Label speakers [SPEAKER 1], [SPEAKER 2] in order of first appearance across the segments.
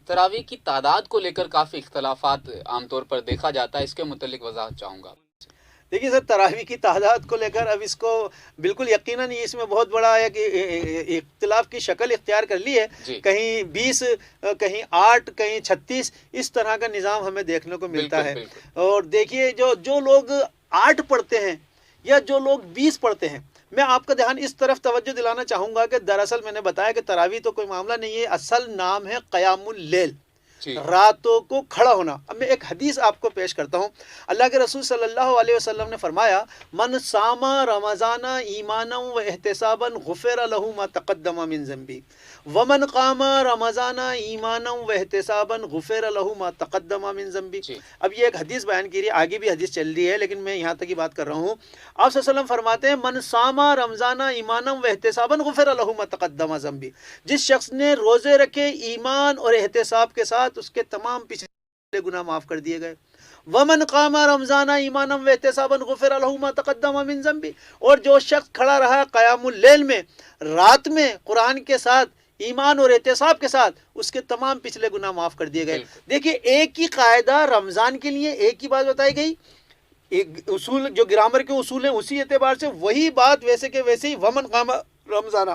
[SPEAKER 1] تراویح کی تعداد کو لے کر کافی اختلافات عام طور پر دیکھا جاتا ہے، اس کے متعلق وضاحت چاہوں گا۔
[SPEAKER 2] دیکھیے سر، تراویح کی تعداد کو لے کر اب اس کو بالکل یقیناً اس میں بہت بڑا ایک اختلاف کی شکل اختیار کر لی ہے۔
[SPEAKER 1] جی
[SPEAKER 2] کہیں 20، کہیں 8، کہیں 36، اس طرح کا نظام ہمیں دیکھنے کو ملتا
[SPEAKER 1] بالکل
[SPEAKER 2] ہے۔
[SPEAKER 1] بالکل
[SPEAKER 2] اور دیکھیے جو لوگ 8 پڑھتے ہیں یا جو لوگ 20 پڑھتے ہیں، میں آپ کا دھیان اس طرف توجہ دلانا چاہوں گا کہ دراصل میں نے بتایا کہ تراویح تو کوئی معاملہ نہیں ہے، اصل نام ہے قیام اللیل،
[SPEAKER 1] جی
[SPEAKER 2] راتوں کو کھڑا ہونا۔ اب میں ایک حدیث آپ کو پیش کرتا ہوں۔ اللہ کے رسول صلی اللہ علیہ وسلم نے فرمایا، من صام رمضان ایمانا و احتسابا غفر له ما تقدم من ذنبه ومن قام رمضان ایمانا و احتسابا غفر له ما تقدم من ذنبه۔
[SPEAKER 1] جی
[SPEAKER 2] اب یہ ایک حدیث بیان کی رہی ہے، آگے بھی حدیث چل رہی ہے، لیکن میں یہاں تک ہی بات کر رہا ہوں۔ آپ صلی اللہ علیہ وسلم فرماتے ہیں، من صام رمضان ایمانا و احتسابا غفر له ما تقدم ذنبه، جس شخص نے روزے رکھے ایمان اور احتساب کے ساتھ، اس کے تمام پچھلے گناہ معاف کر دیے گئے۔ ومن قام رمضان ایمانا واحتسابا غفر له ما تقدم من ذنبه، اور جو شخص کھڑا رہا قیام اللیل میں، رات میں قرآن کے ساتھ ایمان اور احتساب کے ساتھ، اس کے تمام پچھلے گناہ معاف کر دیے گئے۔
[SPEAKER 1] بالکل
[SPEAKER 2] دیکھیے ایک ہی قاعدہ رمضان کے لیے، ایک ہی بات بتائی گئی، ایک اصول جو گرامر کے اصول ہیں اسی اعتبار سے وہی بات ویسے کہ ویسے ہی ومن قام رمضان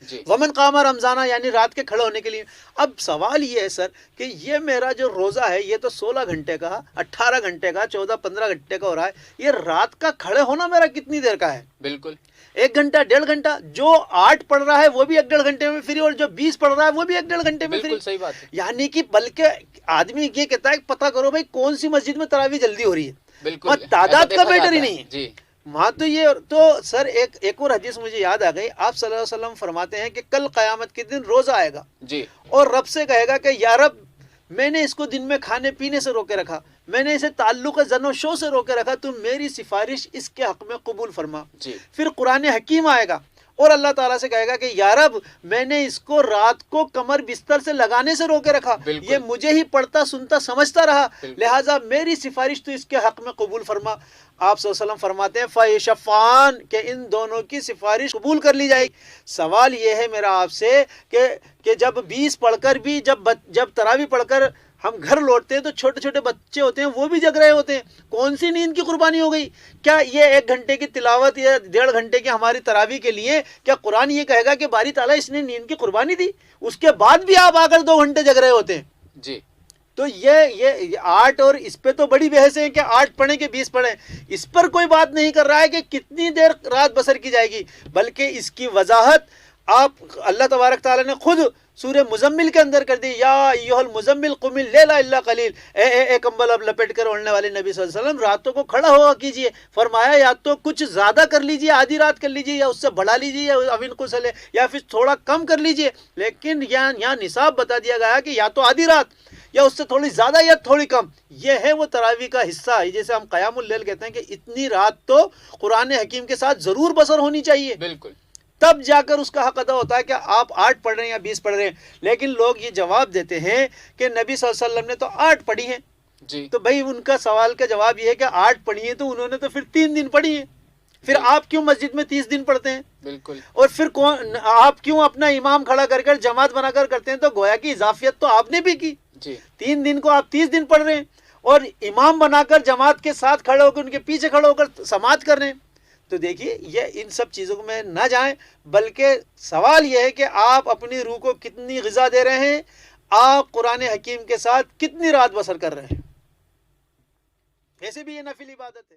[SPEAKER 1] جی
[SPEAKER 2] ومن قام رمضانہ یعنی رات کے کھڑے ہونے کے لیے۔ اب سوال یہ ہے سر کہ یہ میرا جو روزہ ہے یہ تو 16 گھنٹے کا، 18 گھنٹے کا، 14-15 گھنٹے کا ہو رہا ہے، یہ رات کا کھڑے ہونا میرا کتنی دیر کا ہے؟
[SPEAKER 1] بالکل
[SPEAKER 2] 1 گھنٹہ، 1.5 گھنٹہ۔ جو 8 پڑھ رہا ہے وہ بھی 1-1.5 گھنٹے میں فری، اور جو 20 پڑھ رہا ہے وہ بھی 1-1.5 گھنٹے میں فری۔
[SPEAKER 1] بالکل صحیح بات ہے،
[SPEAKER 2] یعنی کہ بلکہ آدمی یہ کہتا ہے کہ پتہ کرو بھائی کون سی مسجد میں تراویح جلدی ہو رہی ہے،
[SPEAKER 1] بالکل
[SPEAKER 2] اور تعداد
[SPEAKER 1] ایسا
[SPEAKER 2] کا
[SPEAKER 1] دیکھا
[SPEAKER 2] میٹر ہی
[SPEAKER 1] جاتا
[SPEAKER 2] نہیں ہے
[SPEAKER 1] جی
[SPEAKER 2] وہاں تو یہ۔ تو سر ایک اور حدیث مجھے یاد آ گئی، آپ صلی اللہ علیہ وسلم فرماتے ہیں کہ کل قیامت کے دن روزہ آئے گا
[SPEAKER 1] جی
[SPEAKER 2] اور رب سے کہے گا کہ یا رب، میں نے اس کو دن میں کھانے پینے سے روکے رکھا، میں نے اسے تعلق زن و شو سے روکے رکھا، تم میری سفارش اس کے حق میں قبول فرما۔
[SPEAKER 1] جی
[SPEAKER 2] پھر قرآن حکیم آئے گا اور اللہ تعالیٰ سے کہے گا کہ یا رب، میں نے اس کو رات کو کمر بستر سے لگانے سے روکے رکھا،
[SPEAKER 1] بالکل
[SPEAKER 2] یہ مجھے ہی پڑھتا سنتا سمجھتا رہا،
[SPEAKER 1] بالکل
[SPEAKER 2] لہٰذا میری سفارش تو اس کے حق میں قبول فرما۔ آپ صلی اللہ علیہ وسلم فرماتے ہیں فَيَشَفَّعَانِ کہ ان دونوں کی سفارش قبول کر لی جائے گی۔ سوال یہ ہے میرا آپ سے کہ جب 20 پڑھ کر بھی، جب تراویح پڑھ کر ہم گھر لوٹتے ہیں تو چھوٹے چھوٹے بچے ہوتے ہیں وہ بھی جگ رہے ہوتے ہیں، کون سی نیند کی قربانی ہو گئی؟ کیا یہ 1 گھنٹے کی تلاوت یا 1.5 گھنٹے کی ہماری تراویح کے لیے کیا قرآن یہ کہے گا کہ باری تعالیٰ اس نے نیند کی قربانی دی؟ اس کے بعد بھی آپ آ کر 2 گھنٹے جگ رہے ہوتے ہیں۔
[SPEAKER 1] جی
[SPEAKER 2] تو یہ 8، اور اس پہ تو بڑی بحث ہے کہ 8 پڑھیں کہ 20 پڑھیں، اس پر کوئی بات نہیں کر رہا ہے کہ کتنی دیر رات بسر کی جائے گی، بلکہ اس کی وضاحت آپ اللہ تبارک تعالیٰ نے خود سورہ مزمل کے اندر کر دی، یا ایھا المزمل قم اللیل الا قلیل، اے کمبل اب لپیٹ کر اوڑھنے والے نبی صلی اللہ علیہ وسلم، راتوں کو کھڑا ہوا کیجئے۔ فرمایا یا تو کچھ زیادہ کر لیجئے، آدھی رات کر لیجئے، یا اس سے بڑھا لیجئے، یا اوین کو سلے، یا پھر تھوڑا کم کر لیجئے، لیکن یہاں نصاب بتا دیا گیا کہ یا تو آدھی رات، یا اس سے تھوڑی زیادہ یا تھوڑی کم۔ یہ ہے وہ تراویح کا حصہ ہے، جیسے ہم قیام اللیل کہتے ہیں کہ اتنی رات تو قرآن حکیم کے ساتھ ضرور بسر ہونی چاہیے،
[SPEAKER 1] بالکل
[SPEAKER 2] تب جا کر اس کا حق ادا ہوتا ہے کہ آپ 8 پڑھ رہے ہیں یا 20 پڑھ رہے ہیں۔ لیکن لوگ یہ جواب دیتے ہیں کہ نبی صلی اللہ علیہ وسلم نے تو 8 پڑھی ہیں،
[SPEAKER 1] جی
[SPEAKER 2] تو بھائی ان کا سوال کا جواب یہ ہے کہ 8 پڑھی ہیں تو انہوں نے تو پھر 3 دن پڑھی ہیں، پھر آپ کیوں مسجد میں 30 دن پڑھتے ہیں؟
[SPEAKER 1] بالکل
[SPEAKER 2] اور پھر آپ کیوں اپنا امام کھڑا کر کر جماعت بنا کر کرتے ہیں؟ تو گویا کی اضافیت تو آپ نے بھی کی،
[SPEAKER 1] جی
[SPEAKER 2] 3 دن کو آپ 30 دن پڑھ رہے ہیں، اور امام بنا کر جماعت کے ساتھ کھڑے ہو کر ان کے پیچھے کھڑے ہو کر سماعت کر رہے ہیں۔ تو دیکھیے یہ ان سب چیزوں میں نہ جائیں، بلکہ سوال یہ ہے کہ آپ اپنی روح کو کتنی غذا دے رہے ہیں، آپ قرآن حکیم کے ساتھ کتنی رات بسر کر رہے ہیں۔ ایسے بھی یہ نفل عبادت ہے۔